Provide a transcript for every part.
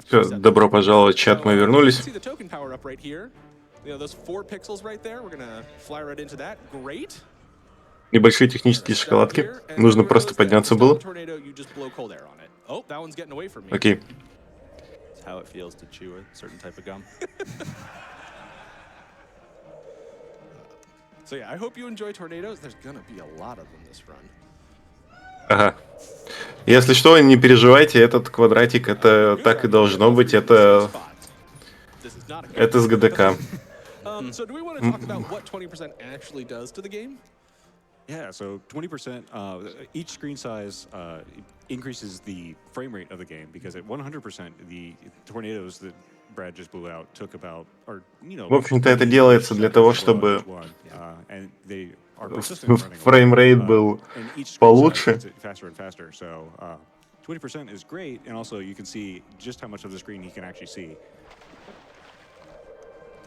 Всё, добро пожаловать в чат, мы вернулись. Небольшие технические шоколадки. Нужно просто подняться было. Окей. Ага. Если что, не переживайте, этот квадратик, это так и должно быть, это с ГДК. Yeah, so 20%, each screen size increases the frame rate of the game, because at 100%, the tornadoes that Brad just blew out took about, or, you know, В общем-то, это делается для того, чтобы and they are фреймрейт был получше. Faster and faster. So 20% is great, and also you can see just how much of the screen you can actually see.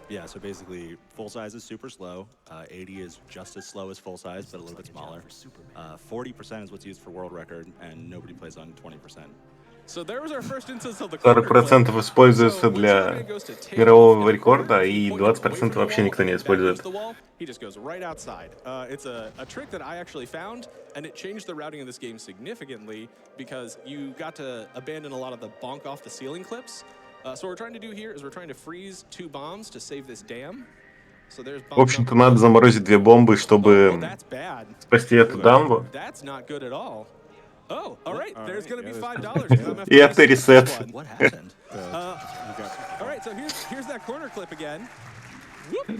Yeah, so basically, full size is super slow. 80 is just as slow as full size, but a little bit smaller. 40% is what's used for world record, and nobody plays on 20%. So there was our first instance of the 40% используется для мирового рекорда, и 20% вообще никто не использует. He just goes right outside. It's a trick that I actually found, and it changed the routing of this game significantly because you got to abandon a lot of the bonk off the ceiling clips. So what we're trying to do here is we're trying to freeze 2 bombs to save this dam. So there's В общем-то, надо заморозить 2 бомбы, чтобы спасти эту дамбу. That's not good at all. Oh, all right. There's going to be $5. И авторесет. What happened? All right, so here's that corner clip again. Whoop.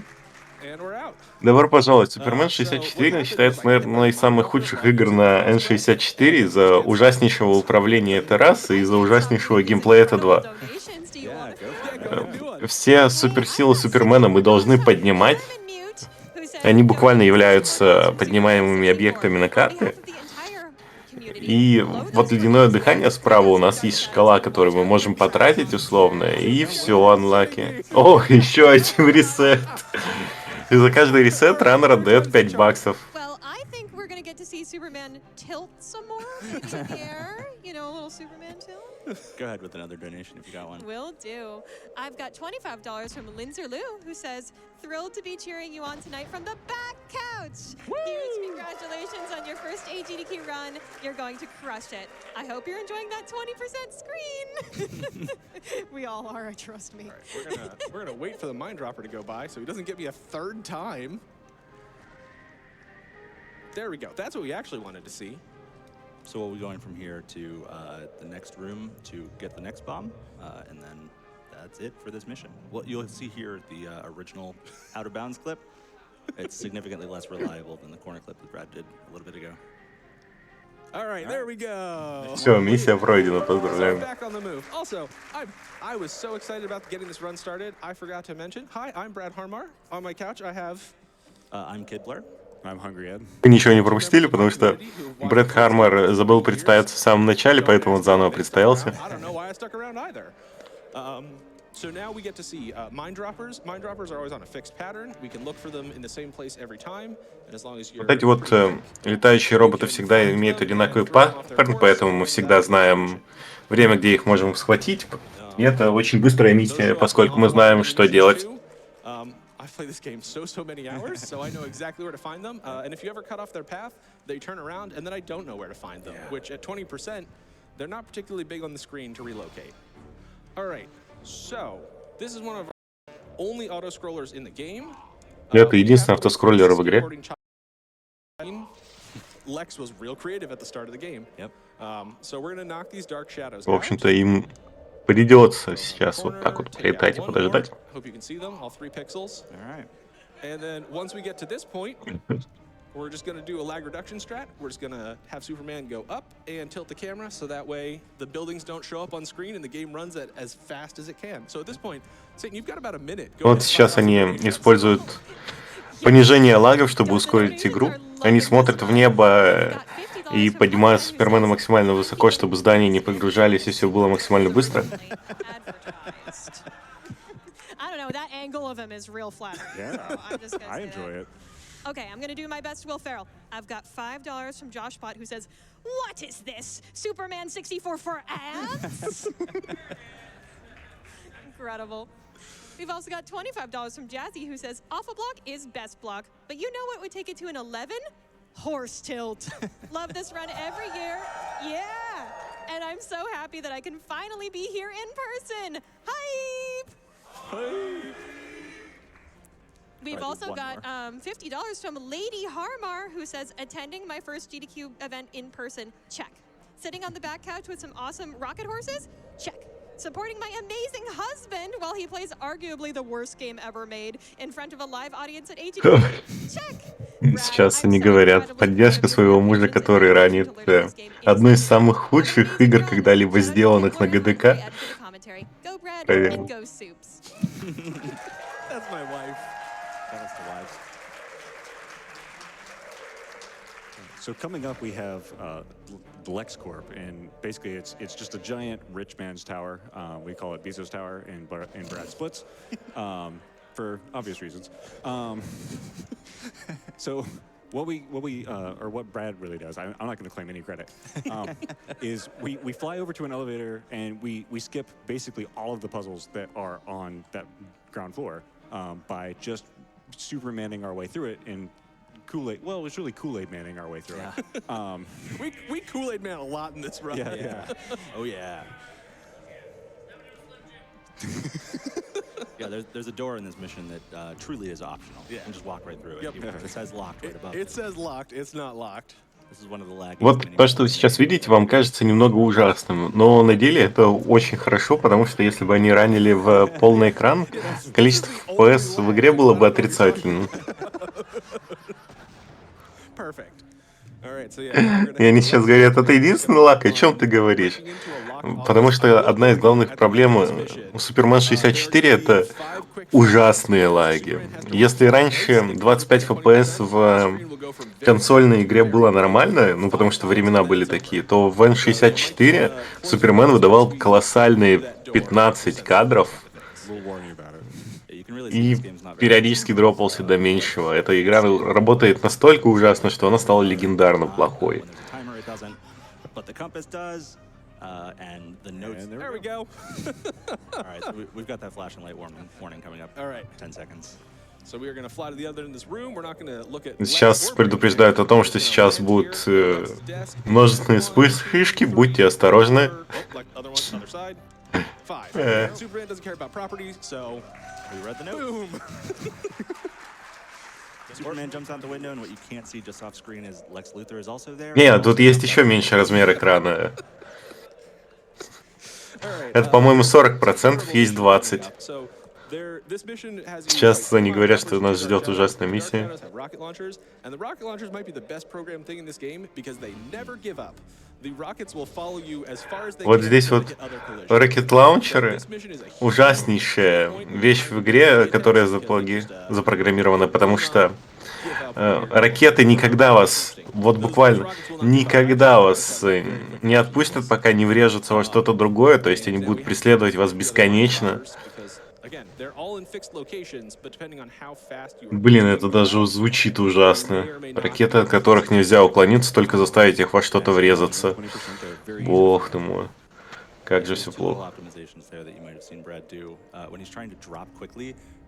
And we're out. Добро пожаловать. Супермен 64 считается, наверное, одной из самых худших игр на N64 из-за ужаснейшего управления этой расы и из-за ужаснейшего геймплея Т2. Все суперсилы Супермена мы должны поднимать. Они буквально являются поднимаемыми объектами на карте. И вот ледяное дыхание справа у нас есть шкала, которую мы можем потратить условно, и все, анлаки. О, еще один ресет. И за каждый ресет раннер отдает $5. Go ahead with another donation if you got one. Will do. I've got $25 from Linzer Lou, who says, thrilled to be cheering you on tonight from the back couch. Woo! Huge congratulations on your first AGDQ run. You're going to crush it. I hope you're enjoying that 20% screen. We all are, trust me. All right, we're gonna wait for the mine dropper to go by so he doesn't get me a third time. There we go. That's what we actually wanted to see. So we'll be going from here to the next room to get the next bomb, and then that's it for this mission. What you'll see here, the original Out of Bounds clip, it's significantly less reliable than the corner clip that Brad did a little bit ago. All right, there we go. Все, миссия пройдена, поздравляем. Back on the move. Also, I was so excited about getting this run started. I forgot to mention. Hi, I'm Brad Harmar. On my couch, I have. I'm Kid Blair. I'm Hungry Ed. Вы ничего не пропустили, потому что Брэд Хармер забыл представиться в самом начале, поэтому он заново представился. So now we get to see mine droppers. Mine droppers are always on a fixed pattern. We can look for them in the same place every time. And as long as you're... Вот эти вот летающие роботы всегда имеют одинаковый паттерн, поэтому мы всегда знаем время, где их можем схватить. И это очень быстрая миссия, поскольку мы знаем, что делать. I've played this game so many hours, so I know exactly where to find them. And if you ever cut off their path, they turn around, and then I don't know where to find them, which at 20%, they're not particularly big on the screen to relocate. All right, so this is one of our only auto-scrollers in the game. Это единственный автоскроллер в игре. Lex was real creative at the start of the game. Yep. So we're gonna knock these dark shadows В общем-то, им придется сейчас вот так вот прилетать и подождать. And then once we get to this point, we're just going to do a lag reduction strat. We're just going to have Superman go up and tilt the camera so that way the buildings don't show up on screen and the game runs at as fast as it can. So at this point, Satan, you've got about a minute. Вот сейчас они используют понижение лагов, чтобы ускорить игру. Они смотрят в небо и поднимают Супермена максимально высоко, чтобы здания не погружались и все было максимально быстро. all of them is real flattering. Yeah. So I'm just gonna I say enjoy that. it. Okay, I'm gonna do my best, Will Ferrell. I've got $5 from Josh Pott, who says, "What is this? Superman 64 for ants?" Incredible. We've also got $25 from Jazzy, who says, "Awful block is best block, but you know what would take it to an 11? Horse tilt. Love this run every year. Yeah. And I'm so happy that I can finally be here in person. Hype!" We've All right, also one got more. $50 from Lady Harmar, who says, "Attending my first GDQ event in person, check. Sitting on the back couch with some awesome rocket horses, check. Supporting my amazing husband while he plays arguably the worst game ever made in front of a live audience at AGDQ, check. Brad, Сейчас I'm они so говорят, incredibly proud поддержка of you for своего your мужа, patience and который dedication to ранит learning this game одну из inside and out. самых What an худших amazing игр, run. когда-либо Shout out to сделанных на Kid Warrior Hunt, ГДК. who added to the commentary. Go Brad Проверим. and go Soups. That's my wife. That was the wives. So coming up, we have LexCorp, and basically it's just a giant rich man's tower. We call it Bezos Tower in Brad Splits, for obvious reasons. So what Brad really does, I'm not going to claim any credit, is we fly over to an elevator and we skip basically all of the puzzles that are on that ground floor by just Supermaning our way through it and Kool-Aid. Well, it was really Kool-Aid manning our way through it. We Kool-Aid man a lot in this run. Yeah. Oh yeah. Yeah, there's a door in this mission that truly is optional. Yeah. You can just walk right through it. Yep. Even if it says locked right above. It says locked. It's not locked. This is one of the laggiest Вот mini то, что вы missions. сейчас видите, вам кажется немного ужасным, но на деле это очень хорошо, потому что если бы они ранили в полный экран, количество FPS в игре было бы отрицательным. Perfect. All right, so yeah, now we're И gonna они have сейчас Lex говорят, Corp это единственный лак, о чем ты говоришь? breaking into a locked Потому office. что Real одна из quickly, главных at the проблем end of this mission, у Супермен there are 64 gonna be это 5 quick ужасные fires. лаги. Superman has to Если run раньше twice, and 25 if you FPS hit 20%, в the screen will go from very консольной quick игре to было very нормально, quick. ну потому 5 что times, времена and then были it's такие, over. то в So, N64 Mike, Супермен force выдавал Squeeze колоссальные through that door. 15 кадров We'll warn you about it. Yeah, you can really see this и game's not very периодически дропался до меньшего. Эта игра работает настолько ужасно, что она стала легендарно плохой. When there's a timer, it doesn't. But the compass does, and the notes. And There we go. All right, so we've got that flashing light warning coming up. All right. 10 seconds. So we are going to fly to the other end of this room. We're not going to look at Сейчас Lex Corp or предупреждают о том, что anything. сейчас We're gonna будут land here at Lex's desk. множественные 1, 2, вспышки, 3, будьте осторожны. Oh, like other one, other side. 5. Superman doesn't care about properties, so We read the note. boom. Superman jumps out the window, and what you can't see just off screen is Lex Luthor is also there. Нет, тут есть еще меньше размер экрана. Это, по-моему, 40%, есть 20%. Сейчас они говорят, что нас ждет ужасная миссия. Вот здесь вот ракет-лаунчеры — ужаснейшая вещь в игре, которая запрограммирована, потому что ракеты никогда вас, вот буквально, никогда вас не отпустят, пока не врежутся во что-то другое, то есть они будут преследовать вас бесконечно. Блин, это даже звучит ужасно. Ракеты, от которых нельзя уклониться, только заставить их во что-то врезаться. Бог ты мой. Как же все плохо.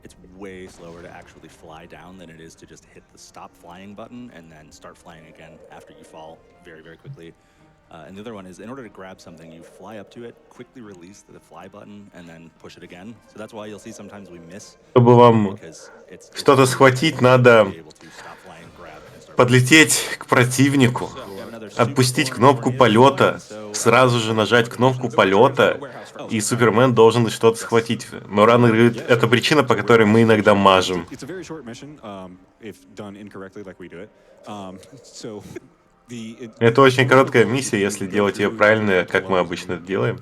It's way slower to actually fly down than it is to just hit the stop flying button and then start flying again after you fall very, very quickly. And the other one is, in order to grab something, you fly up to it, quickly release the fly button, and then push it again. So that's why you'll see sometimes we miss. Чтобы вам Because it's что-то схватить, надо be able to stop flying, grab, and start подлететь к противнику, отпустить кнопку полета, сразу же нажать кнопку полета, и Супермен должен что-то схватить. Но Ран говорит, это причина, по которой мы иногда мажем. It's a very short mission, if done incorrectly, like we do it. So Это очень короткая миссия, если делать ее правильно, как мы обычно это делаем.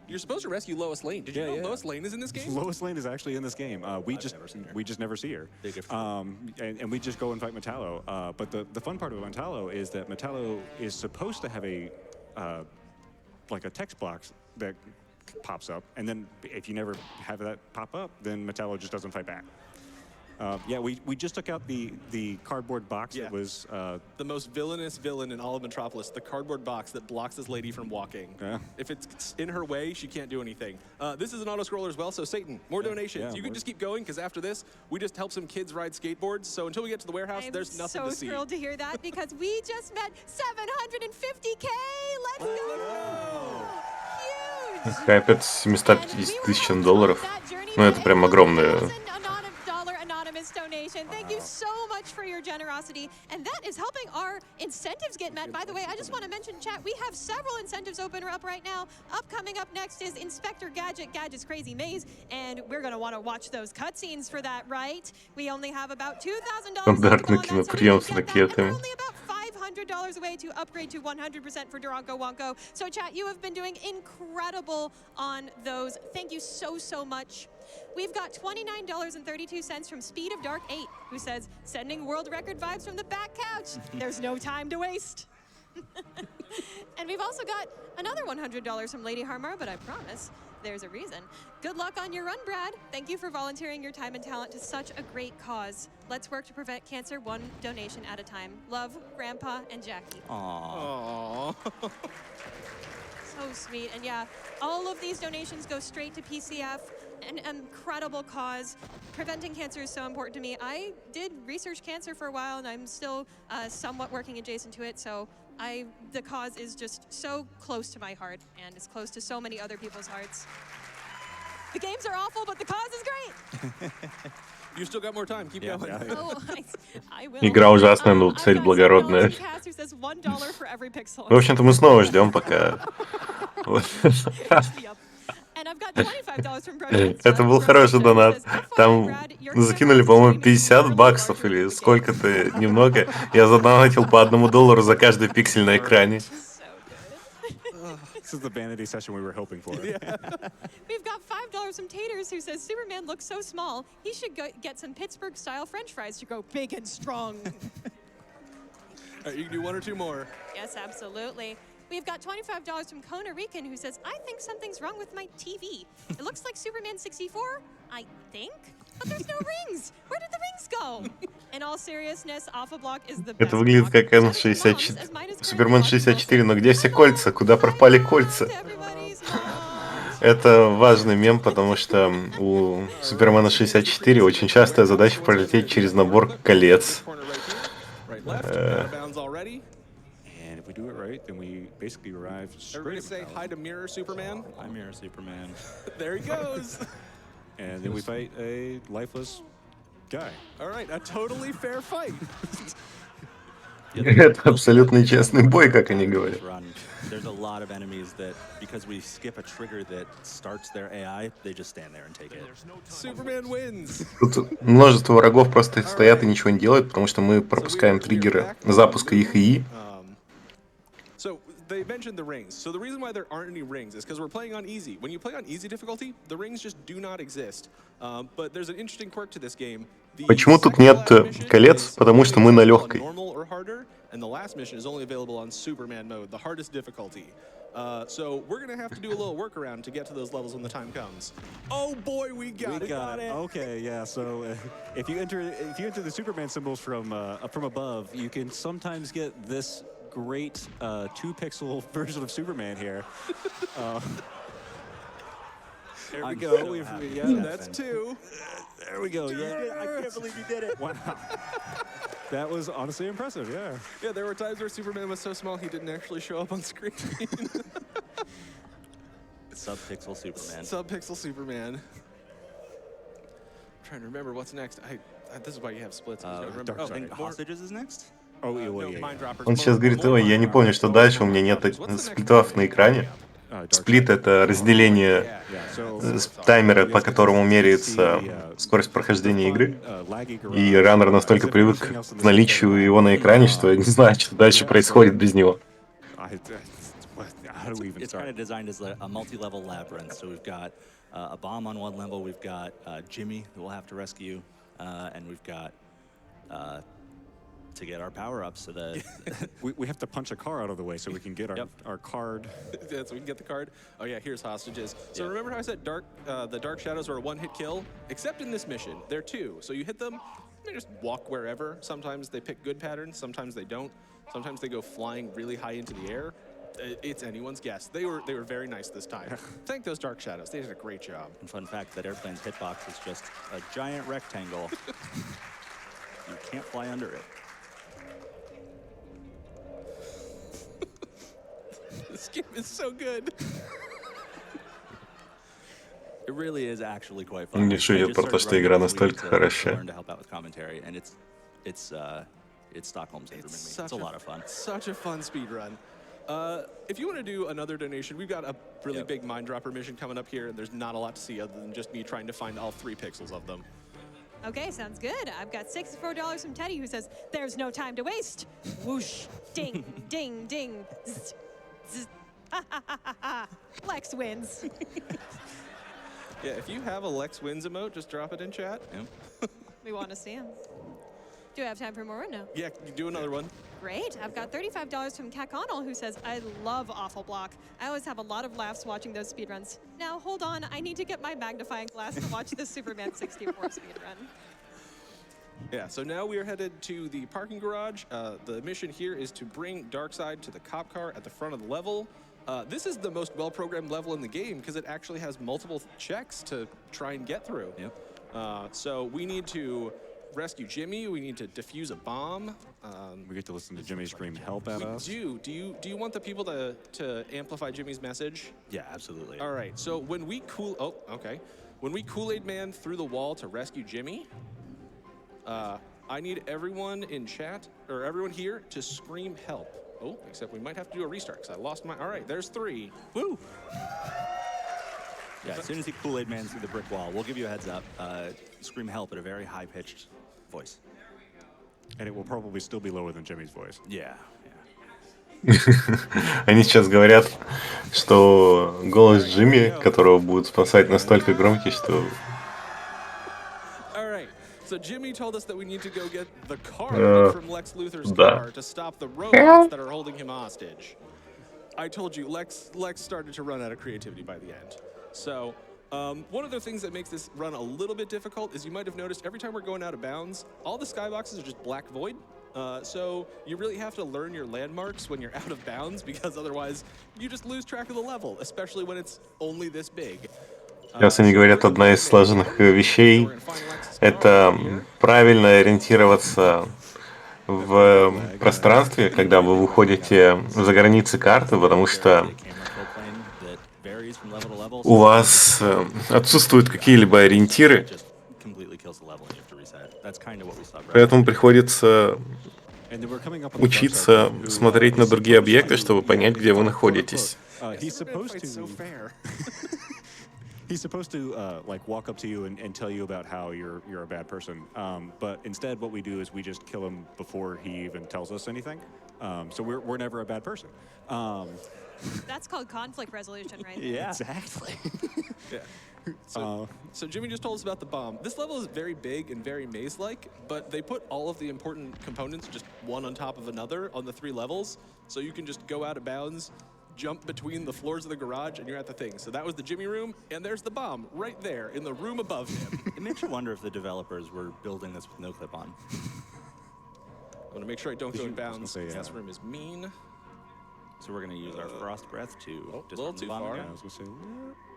You're supposed to rescue Lois Lane. Did you know Lois Lane is in this game? Lois Lane is actually in this game. We just never see her. And we just go and fight Metallo. But the fun part of Metallo is that Metallo is supposed to have a like a text box that pops up, and then if you never have that pop up, then Metallo just doesn't fight back. Yeah, we just took out the cardboard box that was the most villainous villain in all of Metropolis, the cardboard box that blocks this lady from walking. Yeah. If it's in her way, she can't do anything. This is an auto-scroller as well, so Satan, more donations. Yeah, You can more. just keep going, because after this, we just help some kids ride skateboards, so until we get to the warehouse, I'm there's nothing so to see. thrilled to hear that because we just met 750K. Let's go! Huge! Хайпят с 750 тысяч долларов. Ну, это прям огромное. Anonymous donation. Thank you so much for your generosity. And that is helping our incentives get met. By the way, I just want to mention, chat, we have several incentives open up right now. Coming up next is Inspector Gadget, Gadget's Crazy Maze. And we're going to want to watch those cutscenes for that, right? We only have about $2,000 Стандартный left to go on that, so we киноприем can с get that. And we're ракетами. only about $500 away to upgrade to 100% for Durango Wonko. So chat, you have been doing incredible on those. Thank you so much. We've got $29.32 from Speed of Dark 8, who says, sending world record vibes from the back couch. There's no time to waste. And we've also got another $100 from Lady Harmar, but I promise there's a reason. Good luck on your run, Brad. Thank you for volunteering your time and talent to such a great cause. Let's work to prevent cancer one donation at a time. Love, Grandpa and Jackie. Aww. Aww. So sweet. And yeah, all of these donations go straight to PCF. An incredible cause. Preventing cancer is so important to me. I did research cancer for a while, and I'm still somewhat working adjacent to it. So the cause is just so close to my heart, and it's close to so many other people's hearts. The games are awful, but the cause is great. You still got more time. Keep going. Oh, I will. Игра ужасная, но цель I've got благородная. $7 from Cass, who says $1 for every pixel. В общем-то, мы снова ждем, пока... Yep. And I've got $25 from Brad. Это был хороший донат. Там закинули, по-моему, $50 или сколько-то немного. Я задонатил по $1 за каждый пиксель на экране. So good. This is the vanity session we were hoping for. We've got $5 from Taters, who says Superman looks so small, he should get some Pittsburgh-style French fries to go big and strong. All right, you can do one or two more. Yes, absolutely. We've got $25 from Kona Rican, who says, I think something's wrong with my TV. It looks like Superman 64, I think, but there's no rings. Where did the rings go? In all seriousness, Alpha Block is the best. Это выглядит как N64. Супермен 64, но где все кольца? Куда пропали кольца? Это важный мем, потому что у Супермена 64 очень частая задача пролететь через набор колец. Right, left, out of bounds already. And if we do it right, then we basically arrive Everybody straight say hi to Mirror Superman. Hi, Mirror Superman. There he goes. and then we fight a lifeless guy. All right, a totally fair fight. Это абсолютно честный бой, как они говорят. Run. There's a lot of enemies that, because we skip a trigger that starts their AI, they just stand there and take it. Superman wins. Тут множество врагов просто стоят и ничего не делают, потому что мы пропускаем триггеры запуска их ИИ. So they mentioned the rings. So the reason why there aren't any rings is because we're playing on easy. When you play on easy difficulty, the rings just do not exist. But there's an interesting quirk to this game. Почему тут нет колец? Потому что мы на легкой. Normal or harder, and the last mission is only available on Superman mode, the hardest difficulty. So we're gonna have to do a little workaround to get to those levels when the time comes. Oh boy, we got it. Okay, yeah. So if you enter the Superman symbols from above, you can sometimes get this great 2-pixel version of Superman here. There we go. That's two. There we go. Yeah, I can't believe you did it. Wow. That was honestly impressive. Yeah. Yeah, there were times where Superman was so small he didn't actually show up on screen. Sub-pixel Superman. Sub-pixel Superman. I'm trying to remember what's next. This is why you have splits. And Hostages is next? Oh, Он сейчас говорит, ой, я не помню, что дальше, у меня нет сплитов на экране. Сплит — это разделение таймера, по которому меряется скорость прохождения игры. И раннер настолько привык к наличию его на экране, что не знает, что дальше происходит без него. It's kind of designed as a multi-level labyrinth. So we've got a bomb on one level, we've got Jimmy that we'll have to rescue, and we've got to get our power-ups so that We have to punch a car out of the way so we can get our card. Yeah, so we can get the card. Oh yeah, here's hostages. So Yeah. remember how I said the dark shadows are a one-hit kill? Except in this mission, they're two. So you hit them, they just walk wherever. Sometimes they pick good patterns, sometimes they don't. Sometimes they go flying really high into the air. It's anyone's guess. They were very nice this time. Thank those dark shadows. They did a great job. And fun fact, that airplane's hitbox is just a giant rectangle. You can't fly under it. This game is so good. It really is actually quite fun. Не I шутят just про то, started что running игра this week настолько to хороша. learn to help out with commentary, and it's Stockholm syndrome. It's a lot of fun. Such a fun speed run. If you want to do another donation, we've got a really big mind dropper mission coming up here, and there's not a lot to see other than just me trying to find all 3 pixels of them. Okay, sounds good. I've got $64 from Teddy, who says, "There's no time to waste." Whoosh, ding, ding, ding. Zzz, zzz. Ha, ha, ha, ha, ha. Lex wins. Yeah, if you have a Lex Wins emote, just drop it in chat. We want to see him. Do I have time for more or no? Yeah, you do another one. Great. I've got $35 from Kat Connell, who says, "I love Awful Block. I always have a lot of laughs watching those speedruns. Now, hold on. I need to get my magnifying glass to watch the Superman 64 speedrun." Yeah, so now we are headed to the parking garage. The mission here is to bring Darkseid to the cop car at the front of the level. This is the most well-programmed level in the game because it actually has multiple checks to try and get through. Yep. So we need to rescue Jimmy. We need to defuse a bomb. We get to listen to Jimmy scream help at us. Do you want the people to amplify Jimmy's message? Yeah, absolutely. All right. So when we when we Kool-Aid Man through the wall to rescue Jimmy, I need everyone in chat or everyone here to scream help. Oh, except we might have to do a restart because I lost my. All right, there's 3. Woo! Yeah, as soon as he Kool-Aid Man through the brick wall, we'll give you a heads up. Scream help at a very high-pitched voice. And it will probably still be lower than Jimmy's voice. Yeah. Они сейчас говорят, что голос Джимми, которого будут спасать, настолько громкий, что... All right. So Jimmy told us that we need to go get the card from Lex Luthor's да. car to stop the robots that are holding him hostage. I told you, Lex started to run out of creativity by the end. So one of the things that makes this run a little bit difficult is you might have noticed every time we're going out of bounds, all the skyboxes are just black void. So you really have to learn your landmarks when you're out of bounds because otherwise you just lose track of the level, especially when it's only this big. Сейчас они говорят, одна из сложных вещей — это правильно ориентироваться в пространстве, когда вы выходите за границы карты, потому что у вас отсутствуют какие-либо ориентиры, поэтому приходится учиться смотреть на другие объекты, чтобы понять, где вы находитесь. He's supposed to like walk up to you and tell you about how you're a bad person. But instead, what we do is we just kill him before he even tells us anything. So we're never a bad person. That's called conflict resolution, right? Yeah. Exactly. Yeah. So Jimmy just told us about the bomb. This level is very big and very maze-like, but they put all of the important components just one on top of another on the 3 levels, so you can just go out of bounds, jump between the floors of the garage, and you're at the thing. So that was the Jimmy room, and there's the bomb right there in the room above him. It makes you wonder if the developers were building this with no clip on. I want to make sure I don't go in bounds. This room is mean. So we're going to use our Frost Breath to a little disarm the too bomb far. again. I was gonna say,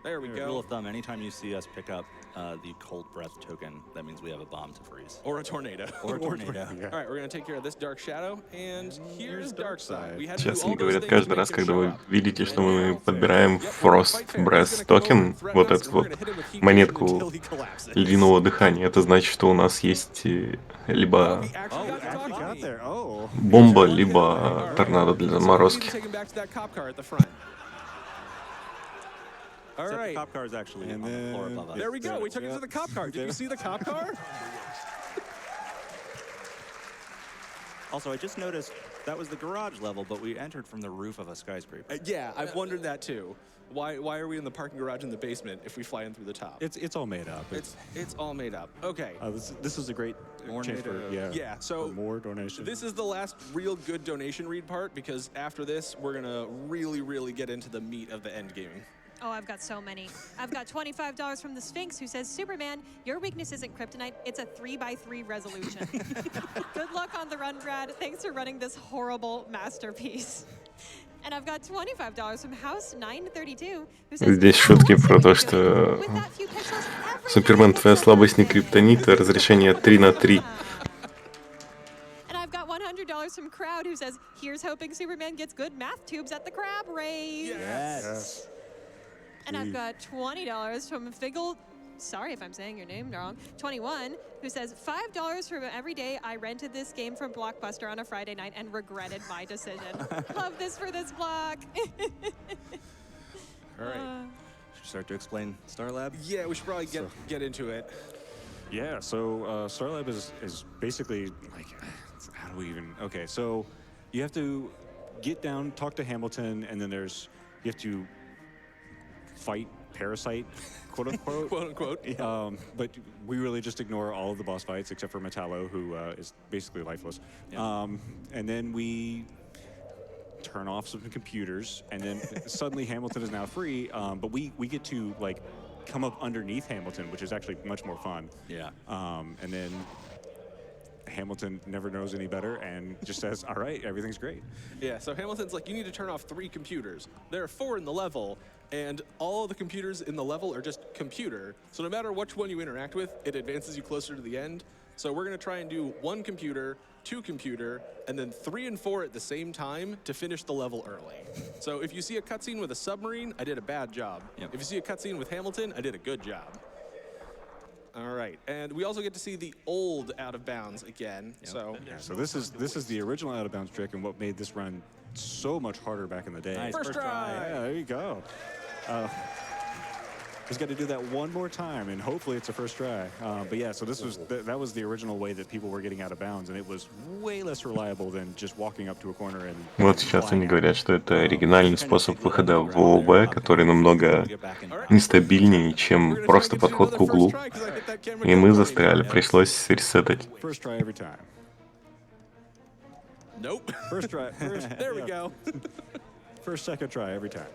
There we Rule go. of thumb, anytime you see us pick up the Cold Breath token, that means we have a bomb to freeze. Or a tornado. Or a tornado. yeah. All right, we're going to take care of this Dark Shadow, and here's Darkseid. We had to do Сейчас all они those говорят things каждый to раз, make him когда show вы up. видите, что мы подбираем Frost Breath токен, вот эту вот монетку ледяного дыхания, это значит, что у нас есть либо He actually got to talk to got me. there. Oh. бомба, либо торнадо для So we заморозки. need to take him back to that cop car at the front. All Except right. the cop car is actually And on the floor then- above us. There we go. We took him to the cop car. Did you see the cop car? Also, I just noticed That was the garage level, but we entered from the roof of a skyscraper. Yeah, I've wondered that too. Why are we in the parking garage in the basement if we fly in through the top? It's all made up. It's all made up. Okay. This is a great chance for Yeah, so for more donations. this is the last real good donation read part, because after this, we're gonna really get into the meat of the end gaming. Oh, I've got so many. I've got $25 from the Sphinx, who says, Superman, your weakness isn't kryptonite, it's a 3x3 resolution. Good luck on the run, Brad. Thanks for running this horrible masterpiece. And I've got $25 from House 932, who says, Здесь шутки про то, что Супермен, твоя слабость не криптонит, а разрешение 3×3. And I've got $100 from Crowd, who says, here's hoping Superman gets good math tubes at the crab race. Yes. And I've got $20 from Figgle, sorry if I'm saying your name wrong, 21, who says, $5 for every day I rented this game from Blockbuster on a Friday night and regretted my decision. Love this for this block. All right. Should we start to explain Star Lab? Yeah, we should probably get into it. Yeah, so Starlab is basically like, how do we even, okay, so you have to get down, talk to Hamilton, and then you have to fight Parasite, quote unquote. Quote unquote. But we really just ignore all of the boss fights except for Metallo, who is basically lifeless. Yeah. And then we turn off some computers, and then suddenly Hamilton is now free, but we get to like come up underneath Hamilton, which is actually much more fun. Yeah. And then Hamilton never knows any better and just says, all right, everything's great. Yeah, so Hamilton's like, you need to turn off 3 computers. There are 4 in the level, and all of the computers in the level are just computer. So no matter which one you interact with, it advances you closer to the end. So we're gonna try and do 1 computer, 2 computer, and then 3 and 4 at the same time to finish the level early. So if you see a cutscene with a submarine, I did a bad job. Yep. If you see a cutscene with Hamilton, I did a good job. All right, and we also get to see the old Out of Bounds again. Yep. So Yeah, so this is the original out of bounds trick and what made this run so much harder back in the day. Nice. first try. Yeah, there you go. Just got to do that one more time, and hopefully it's a first try. But yeah, so that was the original way that people were getting out of bounds, and it was way less reliable than just walking up to a corner and. Вот сейчас они говорят, что это оригинальный способ выхода в ООБ, который намного нестабильнее, чем просто подход к углу. И мы застряли, пришлось ресетать. First try every time. Nope. First try. There we go. First, second try every time.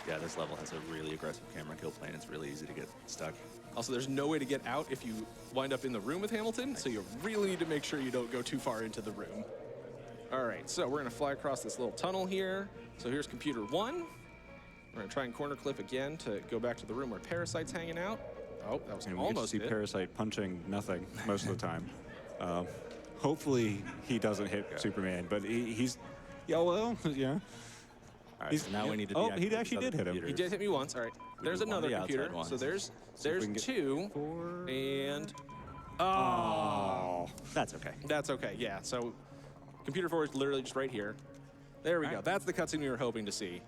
Yeah, this level has a really aggressive camera kill plane. It's really easy to get stuck. Also, there's no way to get out if you wind up in the room with Hamilton, so you really need to make sure you don't go too far into the room. All right, so we're gonna fly across this little tunnel here. So here's computer 1. We're gonna try and corner clip again to go back to the room where Parasite's hanging out. Oh, that was And we get to almost see it. Parasite punching nothing most of the time. Hopefully he doesn't hit Superman, but he's, yeah, well, yeah. All right, so now we need to deactivate he these actually other did hit him. He computers. did hit me once. All right, there's do one of another the outside computer. ones. So there's we can get 2, 4. and Oh. That's okay. that's okay. Yeah. So computer 4 is literally just right here. There we go. Alright. That's the cutscene we were hoping to see.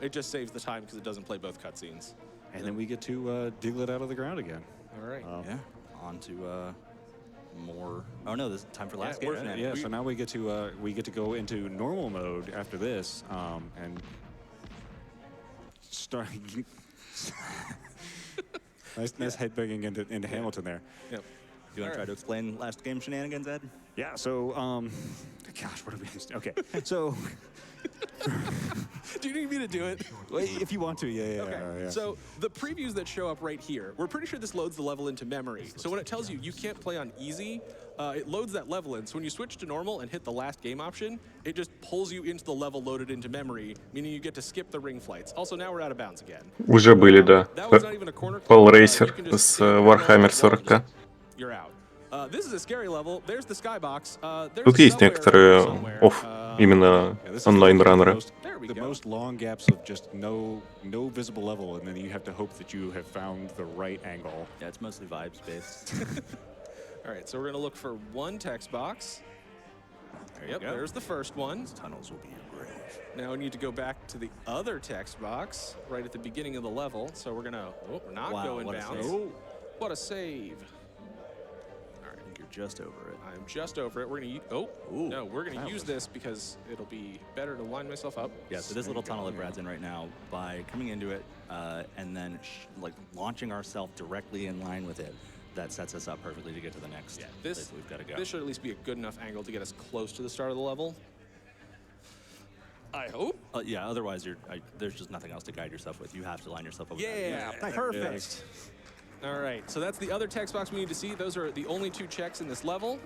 It just saves the time because it doesn't play both cutscenes. And then we get to dig it out of the ground again. All right. Yeah. On to more. Oh no, this is time for last Yeah, game. we're- Yeah, so now we get to go into normal mode after this, and start. nice headbanging into Hamilton there. Yep. You want to try to explain last game shenanigans, Ed? Yeah. So, gosh, what are we? Okay. So, Do you need me to do it? if you want to, yeah. Okay. Yeah. So the previews that show up right here, we're pretty sure this loads the level into memory. So when it tells you can't play on easy, it loads that level in. So when you switch to normal and hit the last game option, it just pulls you into the level loaded into memory, meaning you get to skip the ring flights. Also, now we're out of bounds again. Уже были, да. That was not even a corner clip. Пол You Рейсер can just с skip the Warhammer level, 40K. You're out. This is a scary level. There's the skybox. There's Тут a есть subway некоторые somewhere. именно Yeah, this is онлайн-раннеры. There we the go. most long gaps of just no visible level, and then you have to hope that you have found the right angle. Yeah, it's mostly vibes based. All right, so we're gonna look for one text box. Yep, go. there's the first one. Tunnels will be your grave. Now we need to go back to the other text box right at the beginning of the level. So we're gonna not Wow, go in what a bounds. save. What a save! I think you're just over it. I'm I'm just over it. We're gonna no, we're gonna use this because it'll be better to line myself up. Yeah, so this little tunnel that Brad's in right now, by coming into it and then like launching ourselves directly in line with it, that sets us up perfectly to get to the next place we've got to go. This should at least be a good enough angle to get us close to the start of the level. I hope. Yeah, otherwise there's just nothing else to guide yourself with. You have to line yourself up with Yeah, that. perfect. All right, so that's the other text box we need to see. Those are the only 2 checks in this level.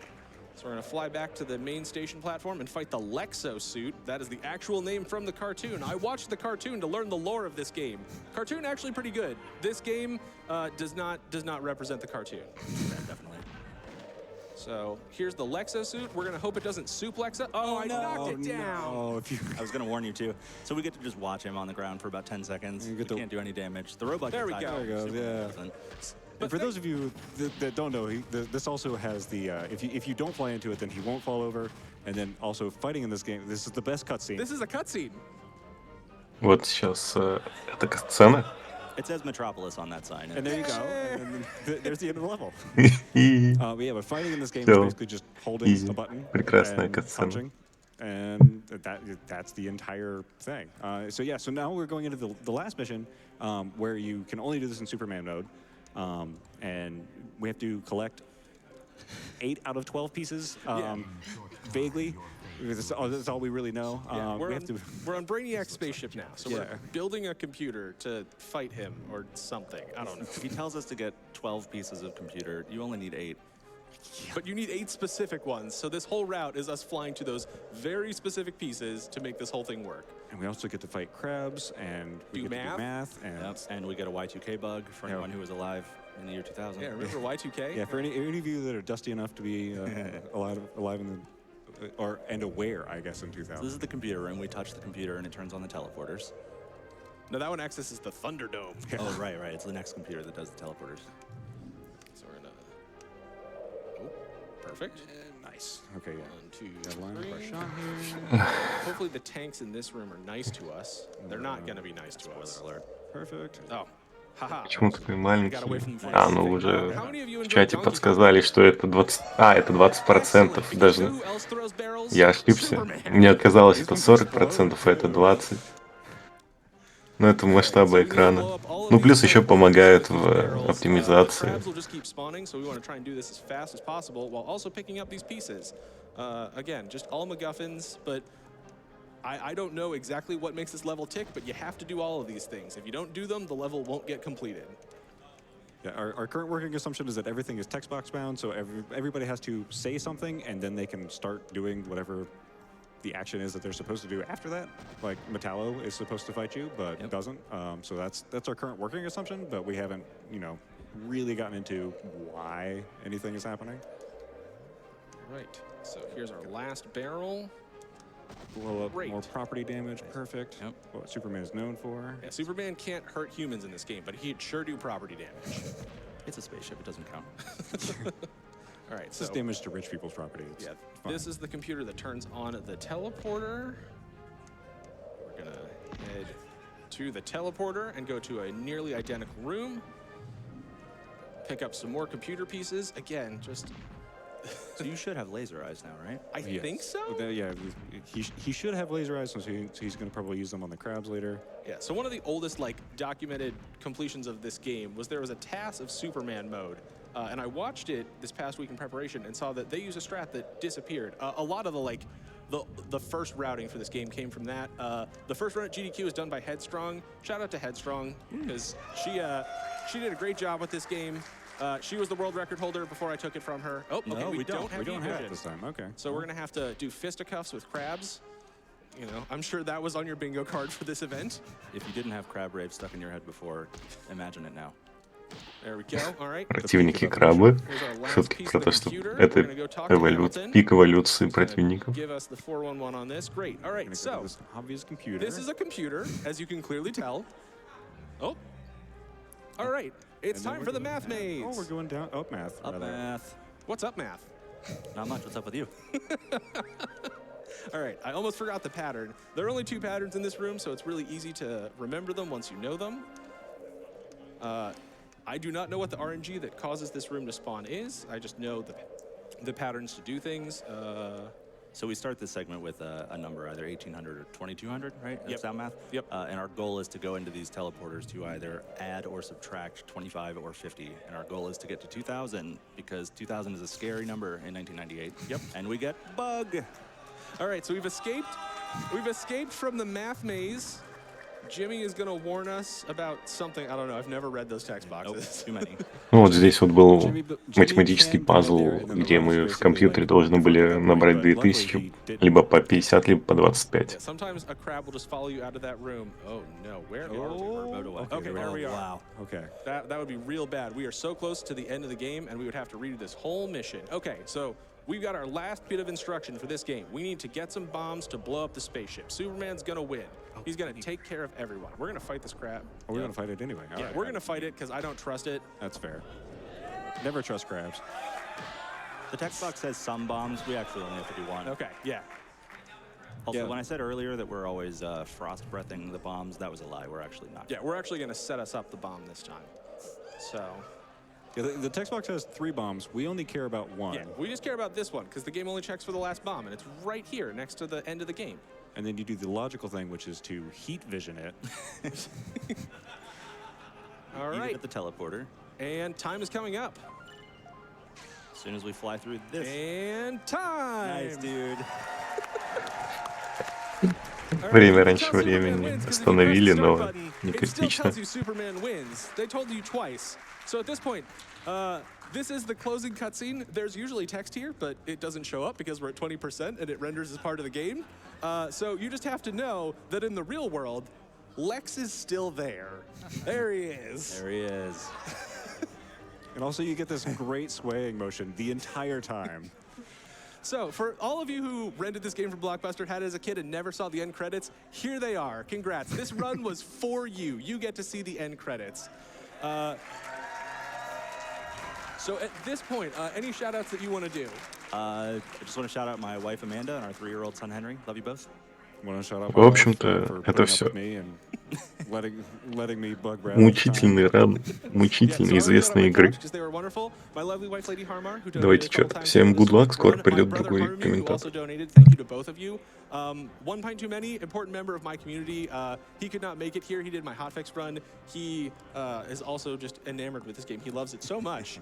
So we're gonna fly back to the main station platform and fight the Lexo suit. That is the actual name from the cartoon. I watched the cartoon to learn the lore of this game. Cartoon actually pretty good. This game does not represent the cartoon. Yeah, definitely. So here's the Lexo suit. We're gonna hope it doesn't suplex us. Oh, I knocked it down. Oh, I was gonna warn you too. So we get to just watch him on the ground for about 10 seconds. You We get can't do any damage. The robot There gets we go. tired. There we go, Superman yeah. doesn't. And for those of you that don't know, this also has the if you don't fly into it, then he won't fall over. And then also fighting in this game, this is the best cutscene. This is a cutscene. Вот сейчас эта сцена. It says Metropolis on that sign. And there you go. And then there's the end of the level. И But yeah, but fighting in this game is So, basically just holding easy. a button Прекрасная and cutscene. punching. And that's the entire thing. So yeah, so now we're going into the last mission where you can only do this in Superman mode. And we have to collect 8 out of 12 pieces, vaguely. That's all we really know. We're on Brainiac's spaceship now, so Yeah. we're building a computer to fight him or something. I don't know. He tells us to get 12 pieces of computer. You only need 8. But you need 8 specific ones, so this whole route is us flying to those very specific pieces to make this whole thing work. And we also get to fight crabs and we Do get to math. do math. And Yep. And we get a Y2K bug for Yeah. anyone who was alive in the year 2000. Yeah, remember Y2K? yeah, for any of you that are dusty enough to be alive in the and aware, I guess, in So this 2000. is the computer room. We touch the computer and it turns on the teleporters. No, that one accesses the Thunderdome. Oh, right. It's the next computer that does the teleporters. So we're gonna. Oh, perfect. Nice. Okay, yeah. 1, 2, Got a line up our 3. shot here. Hopefully the tanks in this room are nice to us. They're not gonna be nice to us. Spoiler alert. Perfect. Oh, haha. Почему такой маленький? Got away from the А, ну thing. уже How many of you в enjoyed чате Donkey подсказали, что это 20... А, это 20%. Excellent, because Даже who else throws barrels? я ошибся. Superman. Мне казалось, это 40%, а это 20%. Но это масштабы экрана. Ну, плюс еще помогает в оптимизации. Crabs will just keep spawning, so we want to try and do this as fast as possible while also picking up these pieces. Again, just all MacGuffins, but I don't know exactly what makes this level tick, but you have to do all of these things. If you don't do them, the level won't get completed. Yeah, our current working assumption is that everything is text box bound, so everybody has to say something, and then they can start doing whatever the action is that they're supposed to do after that. Like Metallo is supposed to fight you, but doesn't. So that's our current working assumption, but we haven't, really gotten into why anything is happening. Right. So here's our last barrel. Blow up Great. more property damage. Perfect. Yep. What Superman is known for. Yeah, Superman can't hurt humans in this game, but he'd sure do property damage. It's a spaceship. It doesn't count. All right, This so is damage to rich people's property. It's yeah, fine. this is the computer that turns on the teleporter. We're gonna head to the teleporter and go to a nearly identical room. Pick up some more computer pieces. Again, just So you should have laser eyes now, right? I Yes. think so. Yeah, he should have laser eyes, so he's going to probably use them on the crabs later. Yeah, so one of the oldest documented completions of this game was there was a TAS of Superman mode. And I watched it this past week in preparation and saw that they use a strat that disappeared. A lot of the first routing for this game came from that. The first run at GDQ was done by Headstrong. Shout out to Headstrong because she did a great job with this game. She was the world record holder before I took it from her. Oh, okay, No, we don't have We don't heat have it vision. this time. Okay. So we're gonna have to do fisticuffs with crabs. I'm sure that was on your bingo card for this event. If you didn't have crab rave stuck in your head before, imagine it now. There we go. All right. Противники крабы. Here's our last Шутки piece про of то, the что computer. это We're gonna go talk to Hamilton. пик эволюции Gonna противников. Give us the 411 on this. Great. All right. Gonna go to So this obvious computer. this is a computer, as you can clearly tell. Oh. All right. It's And then time we're for the doing math maze. Oh, we're going down. Up math. Up rather. math. What's up, math? Not much. What's up with you? All right. I almost forgot the pattern. There are only 2 patterns in this room, so it's really easy to remember them once you know them. I do not know what the RNG that causes this room to spawn is. I just know the patterns to do things. So we start this segment with a number, either 1,800 or 2,200, right? Yep. That's sound math? Yep. And our goal is to go into these teleporters to either add or subtract 25 or 50. And our goal is to get to 2,000 because 2,000 is a scary number in 1998. Yep. And we get bug. All right, so we've escaped. We've escaped from the math maze. Jimmy is going to warn us about something. I don't know. I've never read those text Nope, boxes. too many. Ну вот здесь вот был математический пазл, где мы в компьютере должны были набрать 2000, либо по 50, либо по 25. Sometimes a crab will just follow you out of that room. Oh no, where? Okay, there we are. Wow. Okay. That would be real bad. We are so close to the end of the game, and we would have to redo this whole mission. Okay, so we've got our last bit of instruction for this game. We need to get some bombs to blow up the spaceship. Superman's gonna win. He's gonna take care of everyone. We're gonna fight this crab. Are we gonna fight it anyway? Yeah, we're gonna fight it because I don't trust it. That's fair. Never trust crabs. The text box says some bombs. We actually only have to do one. Okay, yeah. Also, when I said earlier that we're always frost breathing the bombs, that was a lie. We're actually not. Yeah, we're actually gonna set us up the bomb this time. So. Yeah, the text box has 3 bombs. We only care about 1. Yeah, we just care about this one because the game only checks for the last bomb, and it's right here next to the end of the game. And then you do the logical thing, which is to heat vision it. All You right. get the teleporter. And time is coming up. As soon as we fly through this. And time! Nice, dude. Время раньше времени остановили, но не It still критично. tells you Superman wins. They told you twice. So at this point, this is the closing cutscene. There's usually text here, but it doesn't show up because we're at 20% and it renders as part of the game. So you just have to know that in the real world, Lex is still there. There he is. There he is. And also you get this great swaying motion the entire time. So, for all of you who rented this game from Blockbuster, had it as a kid, and never saw the end credits, here they are. Congrats. This run was for you. You get to see the end credits. So, at this point, any shout-outs that you want to do? I just want to shout out my wife Amanda and our 3-year-old son Henry. Love you both. В В общем-то, это всё. Мучительный ран, мучительно известной игры. Давайте чё, всем good luck, скоро придет другой комментатор. One pint too many, important member of my community. He could not make it here. He did my hotfix run. He is also just enamored with this game. He loves it so much.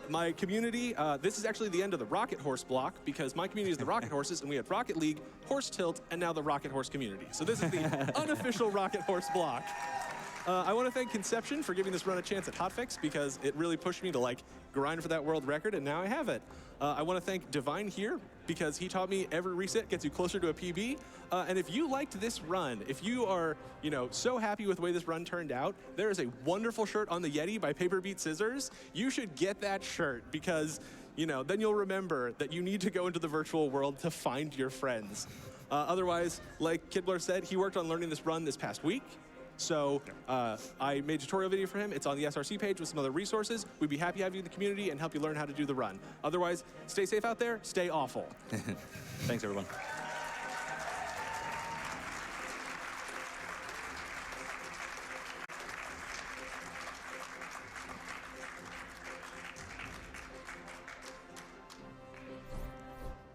My community, this is actually the end of the Rocket Horse block because my community is the Rocket Horses, and we had Rocket League, Horse Tilt, and now the Rocket Horse community. So this is the unofficial Rocket Horse block. I want to thank Conception for giving this run a chance at hotfix because it really pushed me to like grind for that world record, and now I have it. I want to thank Divine here because he taught me every reset gets you closer to a PB. And if you liked this run, if you are, so happy with the way this run turned out, there is a wonderful shirt on the Yeti by Paper Beat Scissors. You should get that shirt because, then you'll remember that you need to go into the virtual world to find your friends. Otherwise, like Kidler said, he worked on learning this run this past week. So I made a tutorial video for him. It's on the SRC page with some other resources. We'd be happy to have you in the community and help you learn how to do the run. Otherwise, stay safe out there, stay awful. Thanks, everyone.